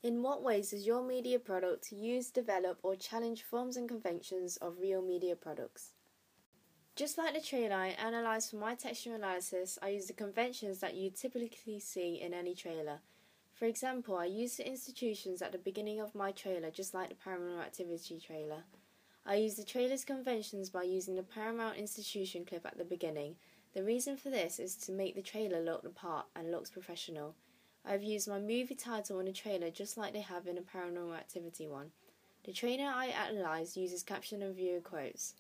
In what ways does your media product use, develop, or challenge forms and conventions of real media products? Just like the trailer I analysed for my textual analysis, I use the conventions that you typically see in any trailer. For example, I use the institutions at the beginning of my trailer, just like the Paranormal Activity trailer. I use the trailer's conventions by using the Paramount Institution clip at the beginning. The reason for this is to make the trailer look the part and looks professional. I've used my movie title in the trailer just like they have in the Paranormal Activity one. The trailer I analysed uses caption and viewer quotes.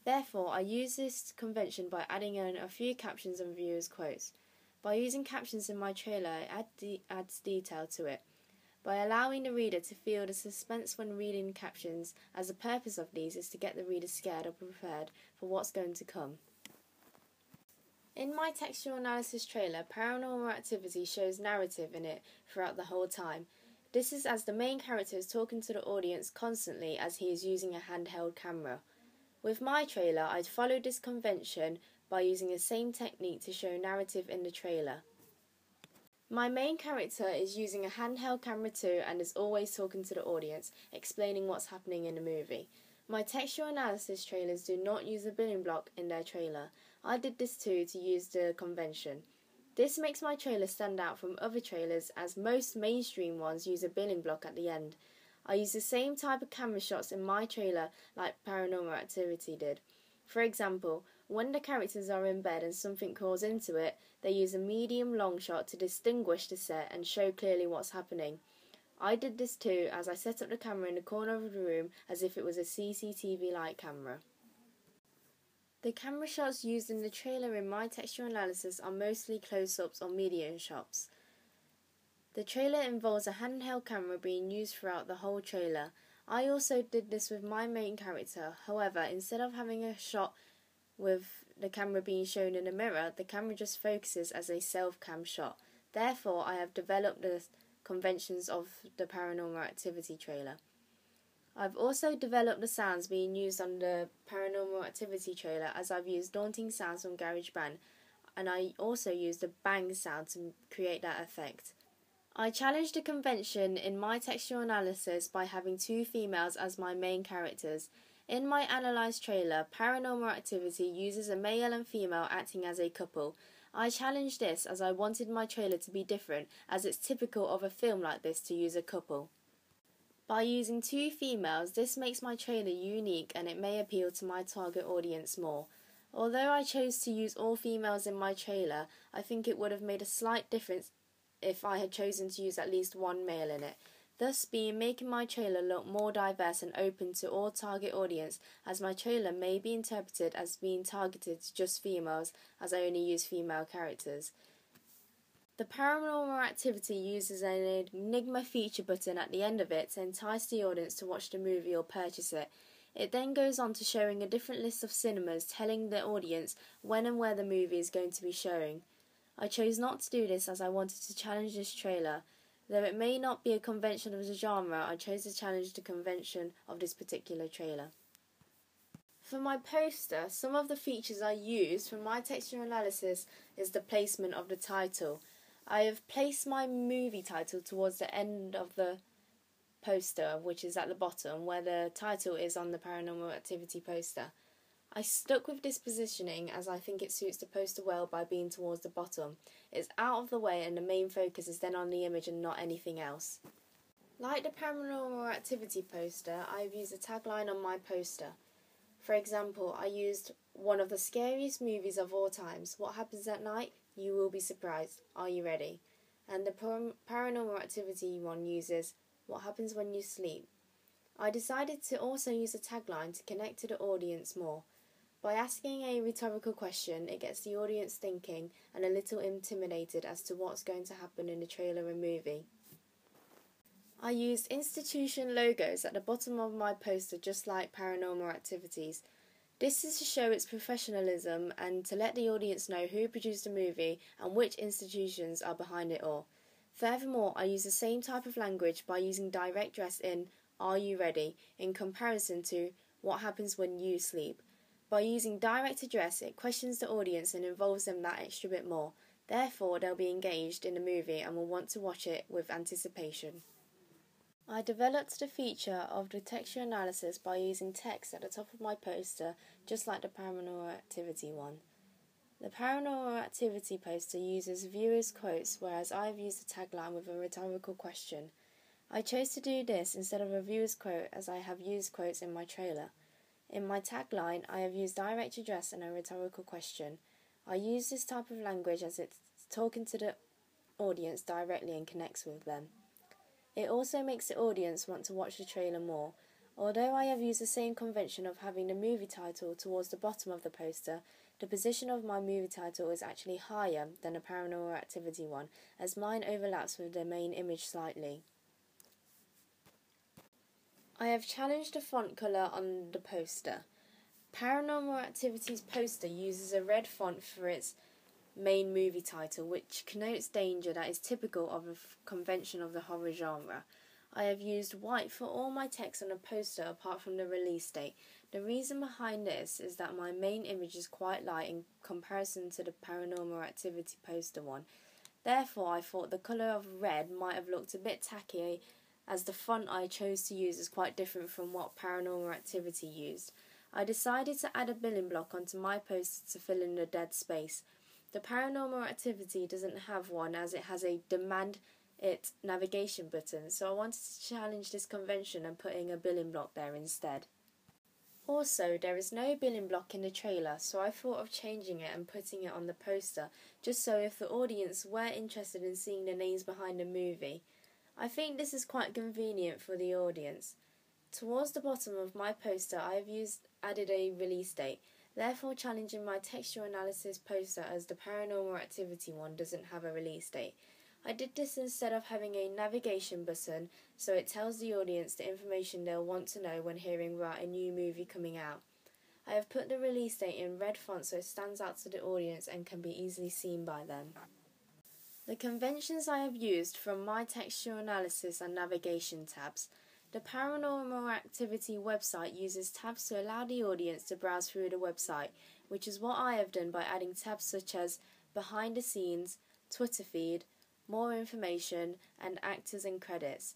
Therefore, I use this convention by adding in a few captions and viewers' quotes. By using captions in my trailer, it adds detail to it, by allowing the reader to feel the suspense when reading captions, as the purpose of these is to get the reader scared or prepared for what's going to come. In my textual analysis trailer, Paranormal Activity shows narrative in it throughout the whole time. This is as the main character is talking to the audience constantly as he is using a handheld camera. With my trailer, I'd followed this convention by using the same technique to show narrative in the trailer. My main character is using a handheld camera too and is always talking to the audience, explaining what's happening in the movie. My textual analysis trailers do not use a building block in their trailer. I did this too to use the convention. This makes my trailer stand out from other trailers as most mainstream ones use a building block at the end. I use the same type of camera shots in my trailer like Paranormal Activity did. For example, when the characters are in bed and something crawls into it, they use a medium long shot to distinguish the set and show clearly what's happening. I did this too as I set up the camera in the corner of the room as if it was a CCTV-like camera. The camera shots used in the trailer in my textual analysis are mostly close-ups or medium shots. The trailer involves a handheld camera being used throughout the whole trailer. I also did this with my main character. However, instead of having a shot with the camera being shown in a mirror, the camera just focuses as a self-cam shot. Therefore, I have developed the conventions of the Paranormal Activity trailer. I've also developed the sounds being used on the Paranormal Activity trailer as I've used daunting sounds from GarageBand, and I also used the bang sound to create that effect. I challenged the convention in my textual analysis by having two females as my main characters. In my analysed trailer, Paranormal Activity uses a male and female acting as a couple. I challenged this as I wanted my trailer to be different, as it's typical of a film like this to use a couple. By using two females, this makes my trailer unique and it may appeal to my target audience more. Although I chose to use all females in my trailer, I think it would have made a slight difference if I had chosen to use at least one male in it, thus making my trailer look more diverse and open to all target audience, as my trailer may be interpreted as being targeted to just females as I only use female characters. The Paranormal Activity uses an Enigma feature button at the end of it to entice the audience to watch the movie or purchase it. It then goes on to showing a different list of cinemas telling the audience when and where the movie is going to be showing. I chose not to do this as I wanted to challenge this trailer. Though it may not be a convention of the genre, I chose to challenge the convention of this particular trailer. For my poster, some of the features I used for my textual analysis is the placement of the title. I have placed my movie title towards the end of the poster, which is at the bottom, where the title is on the Paranormal Activity poster. I stuck with this positioning as I think it suits the poster well by being towards the bottom. It's out of the way and the main focus is then on the image and not anything else. Like the Paranormal Activity poster, I've used a tagline on my poster. For example, I used one of the scariest movies of all times. What happens at night? You will be surprised. Are you ready? And the Paranormal Activity one uses what happens when you sleep. I decided to also use a tagline to connect to the audience more. By asking a rhetorical question, it gets the audience thinking and a little intimidated as to what's going to happen in the trailer and movie. I used institution logos at the bottom of my poster just like Paranormal Activities. This is to show its professionalism and to let the audience know who produced the movie and which institutions are behind it all. Furthermore, I use the same type of language by using direct address in "Are you ready?" in comparison to "What happens when you sleep?" By using direct address, it questions the audience and involves them that extra bit more. Therefore, they'll be engaged in the movie and will want to watch it with anticipation. I developed the feature of the texture analysis by using text at the top of my poster, just like the Paranormal Activity one. The Paranormal Activity poster uses viewers' quotes, whereas I have used a tagline with a rhetorical question. I chose to do this instead of a viewer's quote, as I have used quotes in my trailer. In my tagline, I have used direct address and a rhetorical question. I use this type of language as it's talking to the audience directly and connects with them. It also makes the audience want to watch the trailer more. Although I have used the same convention of having the movie title towards the bottom of the poster, the position of my movie title is actually higher than the Paranormal Activity one, as mine overlaps with the main image slightly. I have challenged the font colour on the poster. Paranormal Activity's poster uses a red font for its main movie title, which connotes danger that is typical of a convention of the horror genre. I have used white for all my text on the poster apart from the release date. The reason behind this is that my main image is quite light in comparison to the Paranormal Activity poster one. Therefore, I thought the colour of red might have looked a bit tacky, as the font I chose to use is quite different from what Paranormal Activity used. I decided to add a billing block onto my poster to fill in the dead space. The Paranormal Activity doesn't have one, as it has a Demand It navigation button, so I wanted to challenge this convention and putting a billing block there instead. Also, there is no billing block in the trailer, so I thought of changing it and putting it on the poster, just so if the audience were interested in seeing the names behind the movie. I think this is quite convenient for the audience. Towards the bottom of my poster, I have added a release date, therefore challenging my texture analysis poster, as the Paranormal Activity one doesn't have a release date. I did this instead of having a navigation button, so it tells the audience the information they'll want to know when hearing about a new movie coming out. I have put the release date in red font so it stands out to the audience and can be easily seen by them. The conventions I have used from my texture analysis and navigation tabs. The Paranormal Activity website uses tabs to allow the audience to browse through the website, which is what I have done by adding tabs such as Behind the Scenes, Twitter feed, More information, and Actors and Credits.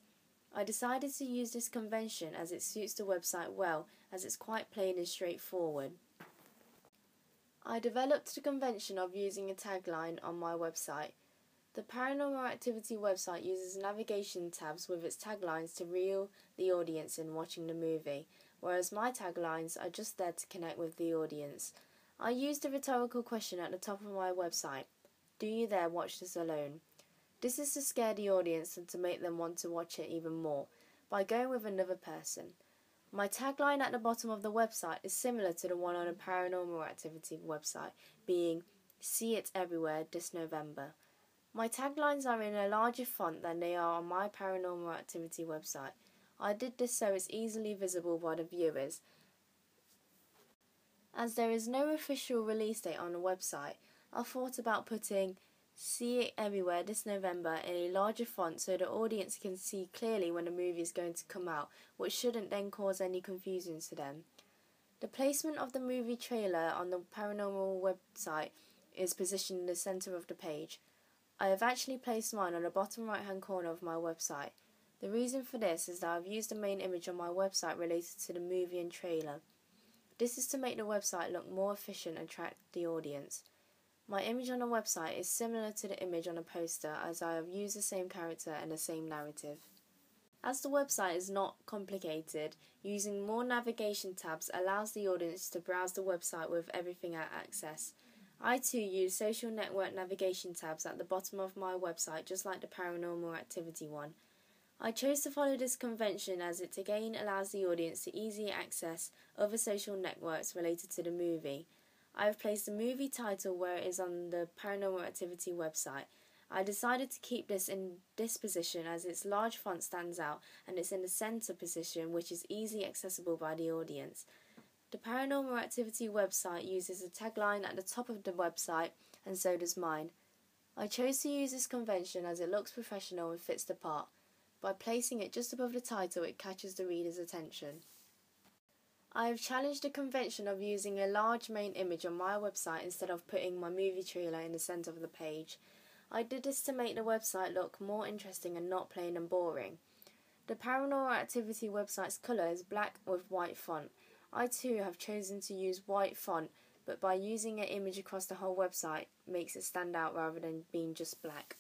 I decided to use this convention as it suits the website well, as it's quite plain and straightforward. I developed the convention of using a tagline on my website. The Paranormal Activity website uses navigation tabs with its taglines to reel the audience in watching the movie, whereas my taglines are just there to connect with the audience. I used a rhetorical question at the top of my website. Do you dare watch this alone? This is to scare the audience and to make them want to watch it even more, by going with another person. My tagline at the bottom of the website is similar to the one on the Paranormal Activity website, being, See it everywhere this November. My taglines are in a larger font than they are on my Paranormal Activity website. I did this so it's easily visible by the viewers. As there is no official release date on the website, I thought about putting See it everywhere this November in a larger font so the audience can see clearly when the movie is going to come out, which shouldn't then cause any confusion to them. The placement of the movie trailer on the Paranormal website is positioned in the centre of the page. I have actually placed mine on the bottom right hand corner of my website. The reason for this is that I've used the main image on my website related to the movie and trailer. This is to make the website look more efficient and attract the audience. My image on the website is similar to the image on a poster, as I have used the same character and the same narrative. As the website is not complicated, using more navigation tabs allows the audience to browse the website with everything at access. I too use social network navigation tabs at the bottom of my website, just like the Paranormal Activity one. I chose to follow this convention as it again allows the audience to easily access other social networks related to the movie. I have placed the movie title where it is on the Paranormal Activity website. I decided to keep this in this position as its large font stands out and it's in the centre position, which is easily accessible by the audience. The Paranormal Activity website uses a tagline at the top of the website, and so does mine. I chose to use this convention as it looks professional and fits the part. By placing it just above the title, it catches the reader's attention. I have challenged the convention of using a large main image on my website instead of putting my movie trailer in the centre of the page. I did this to make the website look more interesting and not plain and boring. The Paranormal Activity website's colour is black with white font. I too have chosen to use white font, but by using an image across the whole website makes it stand out rather than being just black.